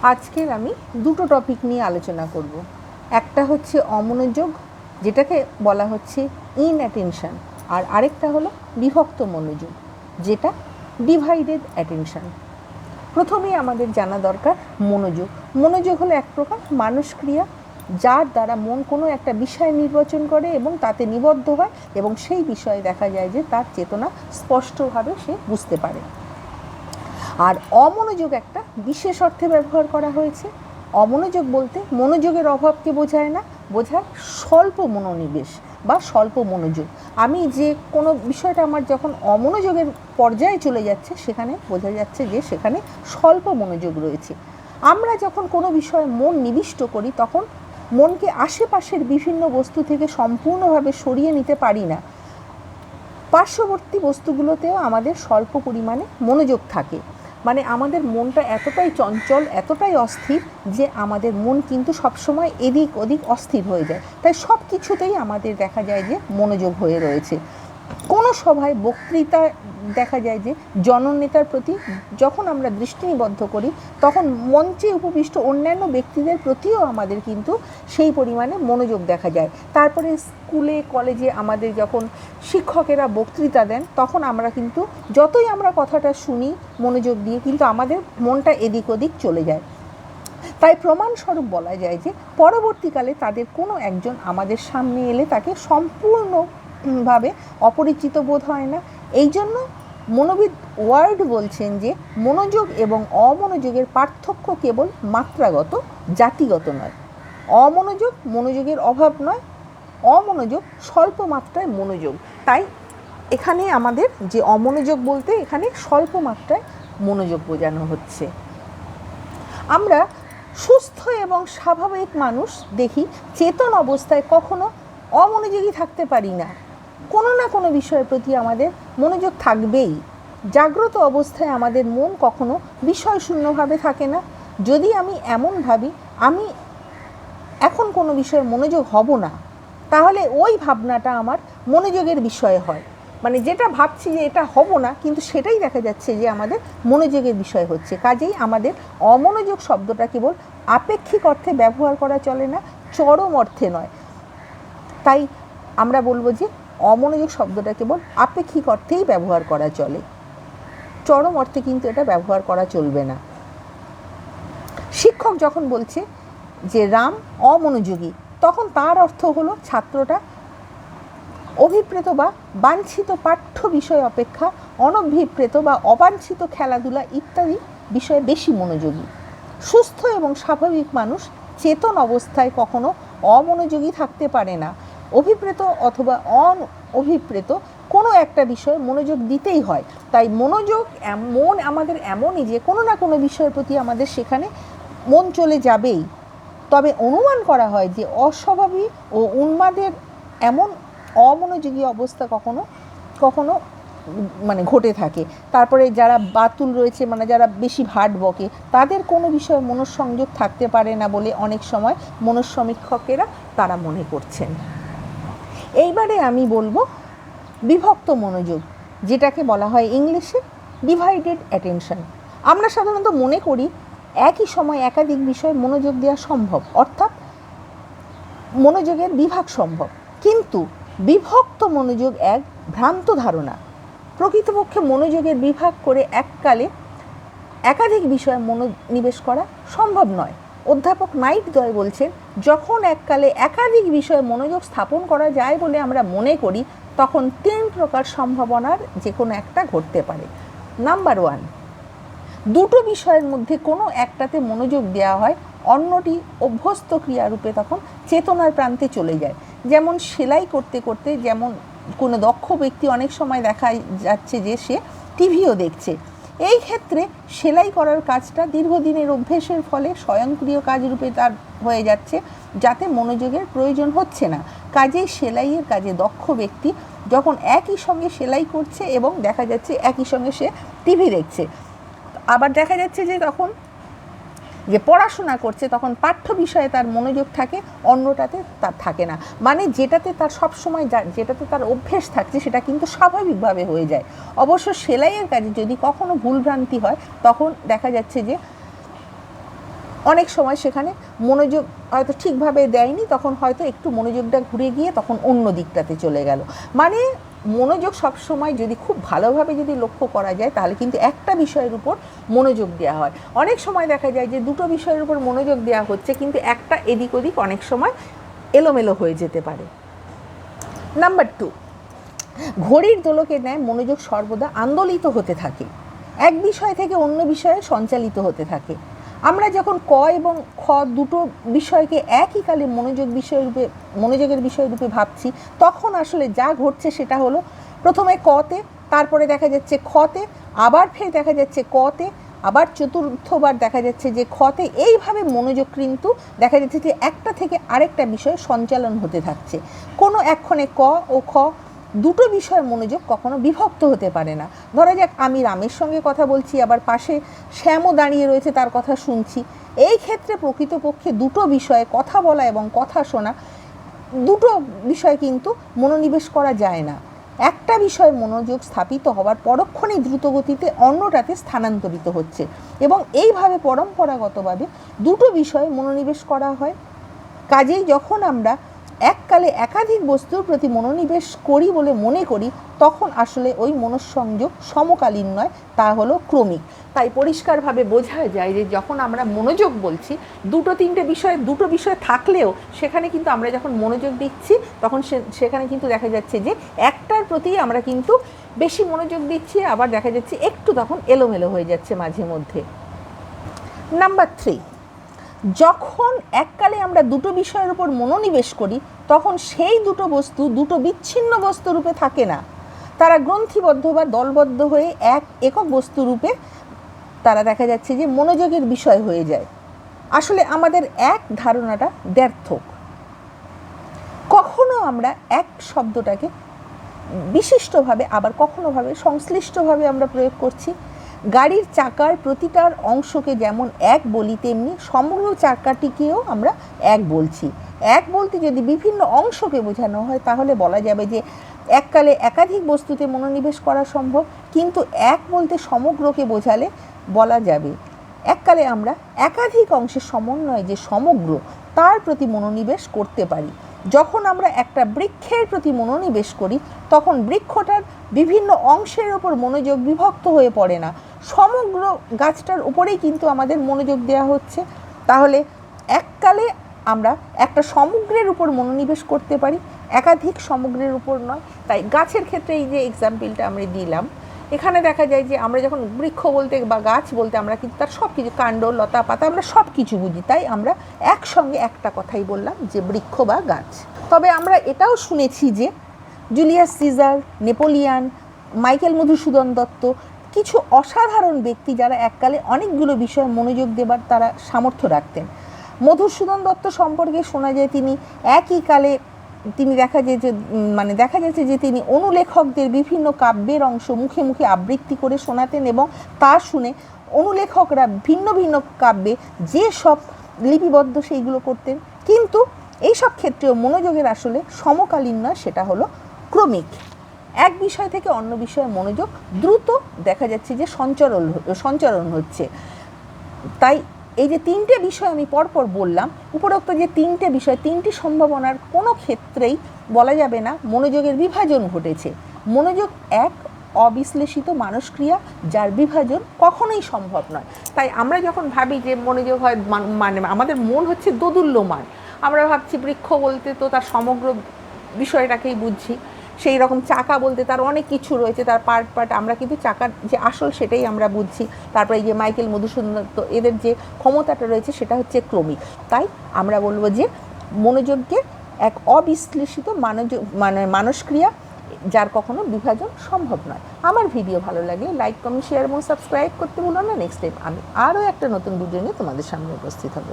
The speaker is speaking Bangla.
আজকের আমি দুটো টপিক নিয়ে আলোচনা করব। একটা হচ্ছে অমনোযোগ, যেটাকে বলা হচ্ছে ইনঅ্যাটেনশন, আর আরেকটা হলো বিভক্ত মনোযোগ, যেটা ডিভাইডেড অ্যাটেনশন। প্রথমেই আমাদের জানা দরকার মনোযোগ। মনোযোগ হলো এক প্রকার মানসক্রিয়া, যার দ্বারা মন কোনো একটা বিষয় নির্বাচন করে এবং তাতে নিবদ্ধ হয়, এবং সেই বিষয়ে দেখা যায় যে তার চেতনা স্পষ্টভাবে সে বুঝতে পারে। আর অমনোযোগ একটা বিশেষ অর্থে ব্যবহার করা হয়েছে। অমনোযোগ বলতে মনোযোগের অভাবকে বোঝায় না, বোঝায় স্বল্প মনোনিবেশ বা স্বল্প মনোযোগ। আমি যে কোনো বিষয়টা আমার যখন অমনোযোগের পর্যায়ে চলে যাচ্ছে, সেখানে বোঝা যাচ্ছে যে সেখানে স্বল্প মনোযোগ রয়েছে। আমরা যখন কোনো বিষয়ে মন নিবিষ্ট করি, তখন মনকে আশেপাশের বিভিন্ন বস্তু থেকে সম্পূর্ণভাবে সরিয়ে নিতে পারি না। পার্শ্ববর্তী বস্তুগুলোতেও আমাদের স্বল্প পরিমাণে মনোযোগ থাকে। মানে আমাদের মনটা এতটাই চঞ্চল, এতটাই অস্থির যে আমাদের মন কিন্তু সবসময় এদিক ওদিক অস্থির হয়ে যায়। তাই সব কিছুতেই আমাদের দেখা যায় যে মনোযোগ হয়ে রয়েছে। কোনো সভায় বক্তৃতা দেখা যায় যে জননেতার প্রতি যখন আমরা দৃষ্টি নিবদ্ধ করি, তখন মঞ্চে উপবিষ্ট অন্যান্য ব্যক্তিদের প্রতিও আমাদের কিন্তু সেই পরিমাণে মনোযোগ দেখা যায়। তারপরে স্কুলে কলেজে আমাদের যখন শিক্ষকেরা বক্তৃতা দেন, তখন আমরা কিন্তু যতই আমরা কথাটা শুনি মনোযোগ দিয়ে, কিন্তু আমাদের মনটা এদিক ওদিক চলে যায়। তাই প্রমাণস্বরূপ বলা যায় যে পরবর্তীকালে তাদের কোনো একজন আমাদের সামনে এলে তাকে সম্পূর্ণভাবে অপরিচিত বোধ হয় না। এই জন্য মনোবিদ ওয়ার্ড বলছেন যে মনোযোগ এবং অমনোযোগের পার্থক্য কেবল মাত্রাগত, জাতিগত নয়। অমনোযোগ মনোযোগের অভাব নয়, অমনোযোগ স্বল্প মাত্রায় মনোযোগ। তাই এখানে আমাদের যে অমনোযোগ বলতে এখানে স্বল্প মাত্রায় মনোযোগ বোঝানো হচ্ছে। আমরা সুস্থ এবং স্বাভাবিক মানুষ দেখি চেতন অবস্থায় কখনো অমনোযোগী থাকতে পারি না। কোনো না কোনো বিষয়ের প্রতি আমাদের মনোযোগ থাকবেই। জাগ্রত অবস্থায় আমাদের মন কখনো বিষয়শূন্যভাবে থাকে না। যদি আমি এমন ভাবি আমি এখন কোনো বিষয়ে মনোযোগ হব না, তাহলে ওই ভাবনাটা আমার মনোযোগের বিষয় হয়। মানে যেটা ভাবছি যে এটা হব না, কিন্তু সেটাই দেখা যাচ্ছে যে আমাদের মনোযোগের বিষয় হচ্ছে। কাজেই আমাদের অমনোযোগ শব্দটা কেবল আপেক্ষিক অর্থে ব্যবহার করা চলে না, চরম অর্থে নয়। তাই আমরা বলবো যে অমনোযোগ শব্দটা কেবল আপেক্ষিক অর্থেই ব্যবহার করা চলে, চরম অর্থে কিন্তু এটা ব্যবহার করা চলবে না। শিক্ষক যখন বলছে যে রাম অমনোযোগী, তখন তার অর্থ হলো ছাত্রটা অভিপ্রেত বা বাঞ্ছিত পাঠ্য বিষয় অপেক্ষা অনভিপ্রেত বা অবাঞ্ছিত খেলাধুলা ইত্যাদি বিষয়ে বেশি মনোযোগী। সুস্থ এবং স্বাভাবিক মানুষ চেতন অবস্থায় কখনো অমনোযোগী থাকতে পারে না। অভিপ্রেত অথবা অনভিপ্রেত কোনো একটা বিষয়ে মনোযোগ দিতেই হয়। তাই মন আমাদের এমনই যে কোনো না কোনো বিষয়ের প্রতি আমাদের সেখানে মন চলে যাবেই। তবে অনুমান করা হয় যে অস্বাভাবিক ও উন্মাদের এমন অমনোযোগী অবস্থা কখনো কখনো মানে ঘটে থাকে। তারপরে যারা বাতুল রয়েছে, মানে যারা বেশি ভাট বকে, তাদের কোনো বিষয়ে মনঃসংযোগ থাকতে পারে না বলে অনেক সময় মনঃসমীক্ষকেরা তারা মনে করছেন। এইবারে আমি বলবো বিভক্ত মনোযোগ, যেটাকে বলা হয় ইংলিশে ডিভাইডেড অ্যাটেনশন। আমরা সাধারণত মনে করি একই সময় একাধিক বিষয়ে মনোযোগ দেওয়া সম্ভব, অর্থাৎ মনোযোগের বিভাগ সম্ভব। কিন্তু বিভক্ত মনোযোগ এক ভ্রান্ত ধারণা। প্রকৃতপক্ষে মনোযোগের বিভাগ করে এককালে একাধিক বিষয়ে মনোনিবেশ করা সম্ভব নয়। অধ্যাপক নাইটদয় বলছেন, যখন এককালে একাধিক বিষয়ে মনোযোগ স্থাপন করা যায় বলে আমরা মনে করি, তখন 3 প্রকার সম্ভাবনার যে কোনো একটা ঘটতে পারে। নাম্বার 1, দুটো বিষয়ের মধ্যে কোনো একটাতে মনোযোগ দেওয়া হয়, অন্যটি অভ্যস্ত ক্রিয়ারূপে তখন চেতনার প্রান্তে চলে যায়। যেমন সেলাই করতে করতে যেমন কোনো দক্ষ ব্যক্তি অনেক সময় দেখা যাচ্ছে যে সে টিভিও দেখছে। এই ক্ষেত্রে সেলাই করার কাজটা দীর্ঘদিনের অভ্যেসের ফলে স্বয়ংক্রিয় কাজরূপে তার হয়ে যাচ্ছে, যাতে মনোযোগের প্রয়োজন হচ্ছে না। কাজেই সেলাইয়ের কাজে দক্ষ ব্যক্তি যখন একই সঙ্গে সেলাই করছে এবং দেখা যাচ্ছে একই সঙ্গে সে টিভি দেখছে, আবার দেখা যাচ্ছে যে তখন যে পড়াশোনা করছে তখন পাঠ্য বিষয়ে তার মনোযোগ থাকে, অন্যটাতে তার থাকে না। মানে যেটাতে তার সবসময় যেটাতে তার অভ্যেস থাকছে সেটা কিন্তু স্বাভাবিকভাবে হয়ে যায়। অবশ্য সেলাইয়ের কাজে যদি কখনো ভুলভ্রান্তি হয়, তখন দেখা যাচ্ছে যে অনেক সময় সেখানে মনোযোগ হয়তো ঠিকভাবে দেয়নি, তখন হয়তো একটু মনোযোগটা ঘুরে গিয়ে তখন অন্য দিকটাতে চলে গেল। মানে মনোযোগ সবসময় যদি খুব ভালোভাবে যদি লক্ষ্য করা যায় তাহলে কিন্তু একটা বিষয়ের উপর মনোযোগ দেওয়া হয়। অনেক সময় দেখা যায় যে দুটো বিষয়ের উপর মনোযোগ দেওয়া হচ্ছে কিন্তু একটা এদিক ওদিক অনেক সময় এলোমেলো হয়ে যেতে পারে। নাম্বার 2, ঘড়ির দোলকের ন্যায় মনোযোগ সর্বদা আন্দোলিত হতে থাকে, এক বিষয় থেকে অন্য বিষয়ে সঞ্চালিত হতে থাকে। আমরা যখন ক এবং খ দুটো বিষয়কে একই কালে মনোযোগের বিষয় রূপে ভাবছি, তখন আসলে যা ঘটছে সেটা হলো প্রথমে কতে, তারপরে দেখা যাচ্ছে খতে, আবার ফের দেখা যাচ্ছে কতে, আবার চতুর্থবার দেখা যাচ্ছে যে খতে। এইভাবে মনোযোগ কিন্তু দেখা যাচ্ছে যে একটা থেকে আরেকটা বিষয়ে সঞ্চালন হতে থাকছে। কোনো এক্ষণে ক ও খ দুটো বিষয়ে মনোযোগ কখনো বিভক্ত হতে পারে না। ধরা যাক আমি রামের সঙ্গে কথা বলছি, আবার পাশে শ্যামও দাঁড়িয়ে রয়েছে, তার কথা শুনছি। এই ক্ষেত্রে প্রকৃতপক্ষে দুটো বিষয়ে কথা বলা এবং কথা শোনা দুটো বিষয় কিন্তু মনোনিবেশ করা যায় না। একটা বিষয়ে মনোযোগ স্থাপিত হওয়ার পরক্ষণেই দ্রুতগতিতে অন্যটাতে স্থানান্তরিত হচ্ছে এবং এইভাবে পরম্পরাগতভাবে দুটো বিষয়ে মনোনিবেশ করা হয়। কাজেই যখন আমরা এককালে একাধিক বস্তুর প্রতি মনোনিবেশ করি বলে মনে করি, তখন আসলে ওই মনঃসংযোগ সমকালীন নয়, তা হলো ক্রমিক। তাই পরিষ্কারভাবে বোঝা যায় যে যখন আমরা মনোযোগ বলছি, দুটো বিষয় থাকলেও সেখানে কিন্তু আমরা যখন মনোযোগ দিচ্ছি তখন সেখানে কিন্তু দেখা যাচ্ছে যে একটার প্রতি আমরা কিন্তু বেশি মনোযোগ দিচ্ছি, আবার দেখা যাচ্ছে একটু তখন এলোমেলো হয়ে যাচ্ছে মাঝে মধ্যে। নাম্বার 3, যখন এককালে আমরা দুটো বিষয়ের উপর মনোনিবেশ করি তখন সেই দুটো বস্তু দুটো বিচ্ছিন্ন বস্তু রূপে থাকে না, তারা গ্রন্থিবদ্ধ বা দলবদ্ধ হয়ে একক বস্তু রূপে তারা দেখা যাচ্ছে যে মনোযোগের বিষয় হয়ে যায়। আসলে আমাদের এক ধারণাটা ব্যর্থক। কখনো আমরা এক শব্দটাকে বিশিষ্টভাবে আবার কখনোভাবে সংশ্লিষ্টভাবে আমরা প্রয়োগ করছি। গাড়ির চাকার প্রতিটার অংশকে যেমন এক বলি, তেমনি সমগ্র চাকাটিকেও আমরা এক বলছি। এক বলতে যদি বিভিন্ন অংশকে বোঝানো হয় তাহলে বলা যাবে যে এককালে একাধিক বস্তুতে মনোনিবেশ করা সম্ভব, কিন্তু এক বলতে সমগ্রকে বোঝালে বলা যাবে এককালে আমরা একাধিক অংশের সমন্বয়ে যে সমগ্র, তার প্রতি মনোনিবেশ করতে পারি। যখন আমরা একটা বৃক্ষের প্রতি মনোনিবেশ করি তখন বৃক্ষটার বিভিন্ন অংশের ওপর মনোযোগ বিভক্ত হয়ে পড়ে না, সমগ্র গাছটার উপরেই কিন্তু আমাদের মনোযোগ দেওয়া হচ্ছে। তাহলে এককালে আমরা একটা সমগ্রের উপর মনোনিবেশ করতে পারি, একাধিক সমগ্রের উপর নয়। তাই গাছের ক্ষেত্রে এই যে এক্সাম্পলটা আমরা দিলাম, এখানে দেখা যায় যে আমরা যখন বৃক্ষ বলতে বা গাছ বলতে আমরা কিন্তু তার সব কিছু, কাণ্ড, লতা, পাতা, আমরা সব কিছু বুঝি। তাই আমরা একসঙ্গে একটা কথাই বললাম যে বৃক্ষ বা গাছ। তবে আমরা এটাও শুনেছি যে Julius Caesar, Napoleon, Michael Madhusudan Dutt, কিছু অসাধারণ ব্যক্তি যারা এককালে অনেকগুলো বিষয়ে মনোযোগ দেবার তারা সামর্থ্য রাখতেন। মধুসূদন দত্ত সম্পর্কে শোনা যায় তিনি একই কালে দেখা যাচ্ছে যে তিনি অনুলেখকদের বিভিন্ন কাব্যের অংশ মুখে মুখে আবৃত্তি করে শোনাতেন এবং তা শুনে অনুলেখকরা ভিন্ন ভিন্ন কাব্যে যে সব লিপিবদ্ধ সেইগুলো করতেন। কিন্তু এই সব ক্ষেত্রেও মনোযোগের আসলে সমকালীন নয়, সেটা হলো ক্রমিক। এক বিষয় থেকে অন্য বিষয়ে মনোযোগ দ্রুত দেখা যাচ্ছে যে সঞ্চরণ হচ্ছে। তাই এই যে তিনটে বিষয় আমি পরপর বললাম, উপরোক্ত যে তিনটে বিষয়, তিনটি সম্ভাবনার কোনো ক্ষেত্রেই বলা যাবে না মনোযোগের বিভাজন ঘটেছে। মনোযোগ এক অবিশ্লেষিত মানসক্রিয়া, যার বিভাজন কখনোই সম্ভব নয়। তাই আমরা যখন ভাবি যে মনোযোগ হয়, মানে আমাদের মন হচ্ছে দোদুল্যমান, আমরা ভাবছি বৃক্ষ বলতে তো তার সমগ্র বিষয়টাকেই বুঝছি, সেই রকম চাকা বলতে তার অনেক কিছু রয়েছে, তার পার্ট আমরা কিন্তু চাকার যে আসল সেটাই আমরা বুঝছি। তারপরে এই যে মাইকেল মধুসূদন দত্ত, এদের যে ক্ষমতাটা রয়েছে সেটা হচ্ছে ক্রমিক। তাই আমরা বলবো যে মনোযোগকে এক অবিশ্লেষিত মানসক্রিয়া, যার কখনো বিভাজন সম্ভব নয়। আমার ভিডিও ভালো লাগলে লাইক, কমেন্ট, শেয়ার এবং সাবস্ক্রাইব করতে ভুলো না। নেক্সট টাইম আমি আরও একটা নতুন ভিডিও নিয়ে তোমাদের সামনে উপস্থিত হব।